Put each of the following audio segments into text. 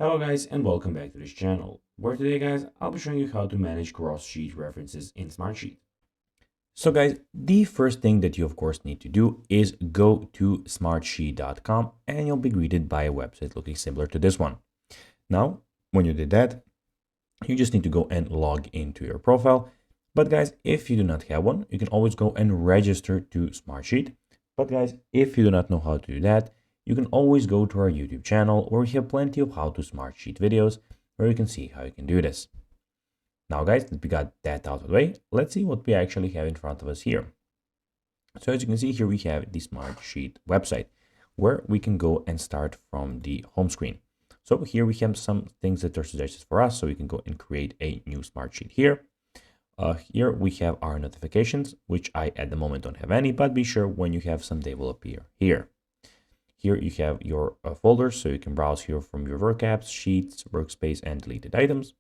Hello guys and welcome back to this channel, where today guys I'll be showing you how to manage cross-sheet references in Smartsheet. So guys, the first thing that you of course need to do is go to smartsheet.com and you'll be greeted by a website looking similar to this one. Now, when you did that, you just need to go and log into your profile. But guys, if you do not have one, you can always go and register to Smartsheet. But guys, if you do not know how to do that, you can always go to our YouTube channel where we have plenty of how to Smartsheet videos where you can see how you can do this. Now guys, that we got that out of the way, let's see what we actually have in front of us here. So as you can see here, we have the Smartsheet website where we can go and start from the home screen. So here we have some things that are suggested for us. So we can go and create a new Smartsheet here. Here we have our notifications, which I at the moment don't have any, but be sure when you have some, they will appear here. Here you have your folders, so you can browse here from your work apps, sheets, workspace, and deleted items.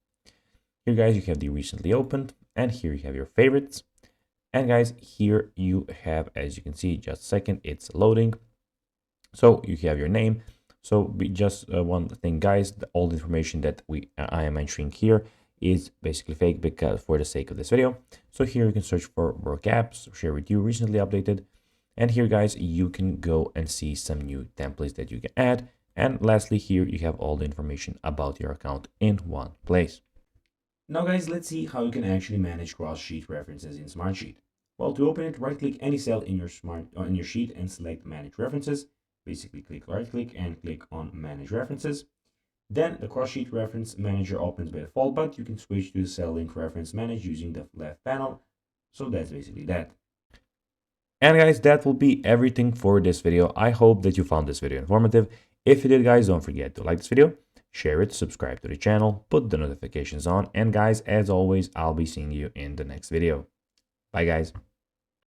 Here guys, you have the recently opened, and here you have your favorites. And guys, here you have, as you can see, just a second, it's loading. So you have your name. So just one thing guys, all the information that I am entering here is basically fake because for the sake of this video. So here you can search for work apps, share with you, recently updated. And here guys, you can go and see some new templates that you can add. And lastly, here you have all the information about your account in one place. Now guys, let's see how you can actually manage cross-sheet references in Smartsheet. Well, to open it, right-click any cell in your sheet and select Manage References. Basically, right-click and click on Manage References. Then the cross-sheet reference manager opens by default, but you can switch to the cell link reference manage using the left panel. So that's basically that. And guys, that will be everything for this video. I hope that you found this video informative. If you did guys, don't forget to like this video, share it, subscribe to the channel, put the notifications on, and guys, as always, I'll be seeing you in the next video. Bye guys.